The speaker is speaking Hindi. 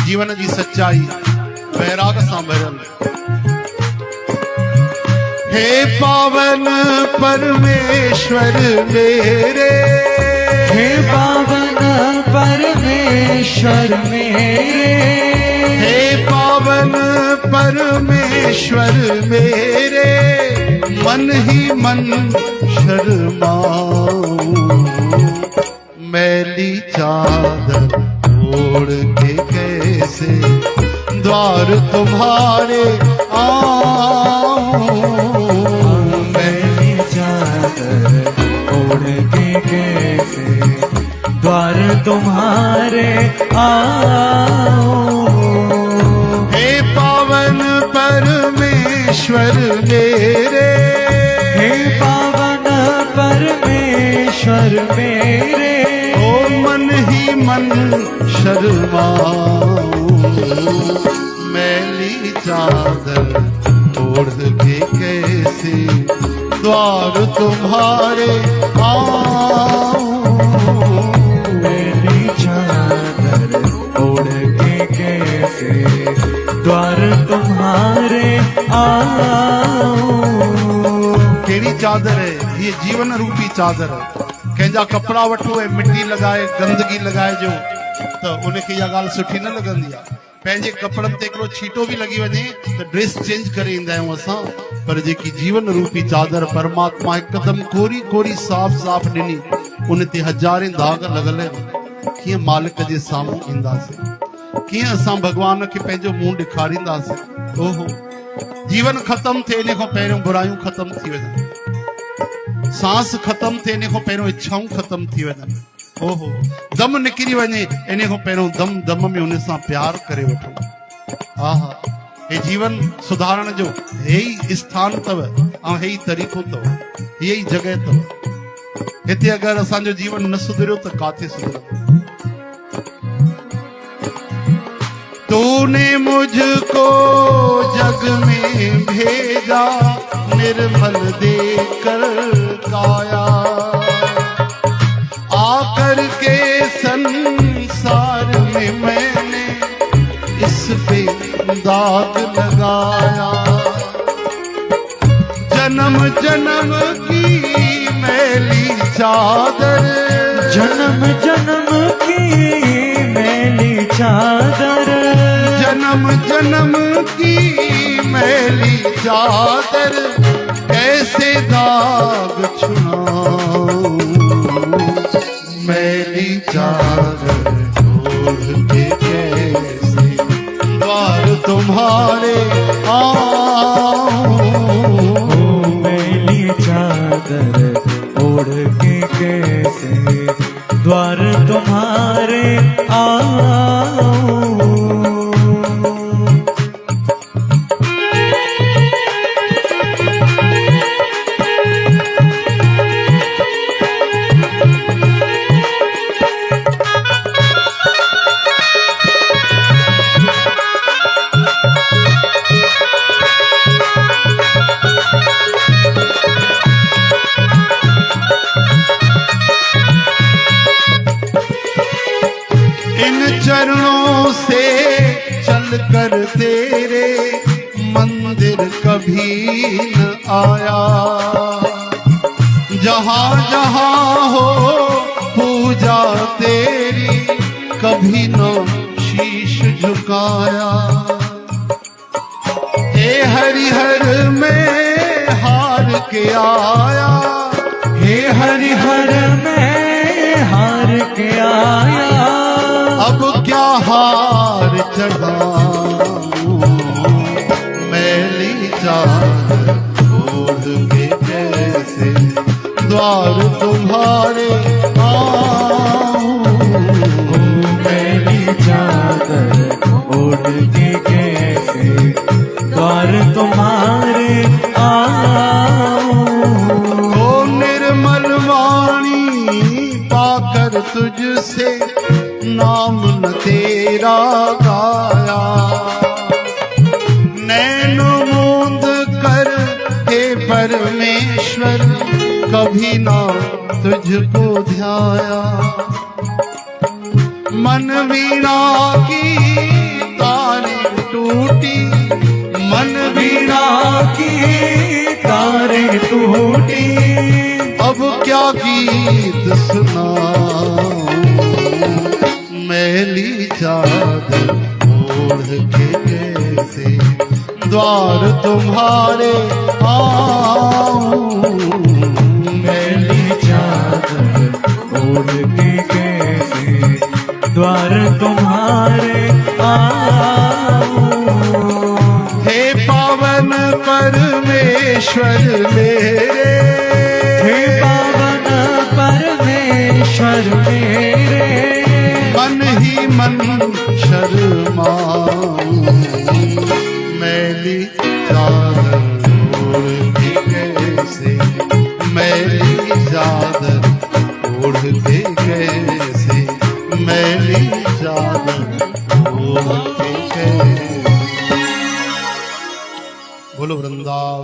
जीवन की सच्चाई वैराग सां भरियल। हे पावन परमेश्वर मेरे, हे पावन परमेश्वर मेरे, हे पावन परमेश्वर मेरे, मन ही मन शर्माऊं, मैली चादर ओढ़ के कैसे द्वार तुम्हारे आऊं, मैली चादर ओढ़ के कैसे द्वार तुम्हारे आऊं। हे पावन परमेश्वर मेरे, हे पावन परमेश्वर मेरे, ओ मन ही मन शर्माऊं, मैली चादर ओढ़ के कैसे द्वार तुम्हारे आऊं, मैली चादर ओढ़ के कैसे द्वार तुम्हारे आऊं। केड़ी चादर है ये? जीवन रूपी चादर है। कंहिंजा कपड़ा वठो ऐं मिट्टी लगाए गंदगी लगाए जो तो उनखे इहा ॻाल्हि सुठी न लॻंदी आहे। पंहिंजे कपड़नि ते हिकिड़ो छीटो बि लॻी वञे त ड्रेस चेंज करे ईंदा आहियूं असां, पर जेकी जीवन रूपी चादर परमात्मा हिकदमि कोरी कोरी साफ़ साफ़ ॾिनी, उन ते हज़ारे दाग लॻल आहिनि। कीअं मालिक जे साम्हूं ईंदासीं, कीअं असां भॻवान खे पंहिंजो मुंहुं ॾेखारींदासीं। ओहो, जीवन ख़त्म थिए इन खां पहिरियों बुरायूं ख़त्म थी वञनि, सांस ख़त्म थिए इन खां पहिरियों इच्छाऊं ख़त्म थी वञनि। ओहो, दम निकिरी वञे इन खां पहिरियों दम दम में उन सां प्यार करे वठो। आहा, हे जीवन सुधारण जो हे ई स्थान अथव ऐं हे ई तरीक़ो अथव, हे ई जॻह अथव। हिते अगरि असांजो जीवन न सुधरियो त काथे सुधरंदो? तूने मुझको जग में भेजा निर्मल देकर काया, आकर के संसार में मैंने इस पे दाग लगाया, जन्म जन्म की मैली चादर, जन्म जन्म की मैली चादर, जन्म जन्म की मैली चादर, कैसे दाग छुड़ाऊं, मैली चादर ओढ़ के कैसे द्वार तुम्हारे आऊं, मैली चादर ओढ़ के कैसे द्वार तुम्हारे आऊं। चरणों से चलकर तेरे मंदिर कभी न आया, जहां जहां हो पूजा तेरी कभी न शीश झुकाया। हे हरिहर में हार के आया, हे हरिहर में हार के आया, अब क्या हार चढ़ाऊं, मैली चादर ओढ़ के कैसे द्वार तुम्हारे आऊं, मैली चादर ओढ़ के कैसे द्वार तुम्हारे आऊं। ओ निर्मल वाणी पाकर तुझसे नाम न तेरा गाया, नैन मूंद कर हे परमेश्वर कभी ना तुझको ध्याया, मन वीणा की तारे टूटी। अब क्या गीत सुनाऊं, मैली चादर ओढ़ के कैसे द्वार तुम्हारे आऊं। मैली चादर ओढ़ के कैसे द्वार तुम्हारे आऊं। हे पावन परमेश्वर मेरे, हे पावन परमेश्वर मेरे, मन ही मन शर्माऊं। मैली चादर ओढ़ के कैसे, मैली चादर ओढ़ के कैसे, मैली चादर ओढ़ के कैसे। बोलो वृंदावन।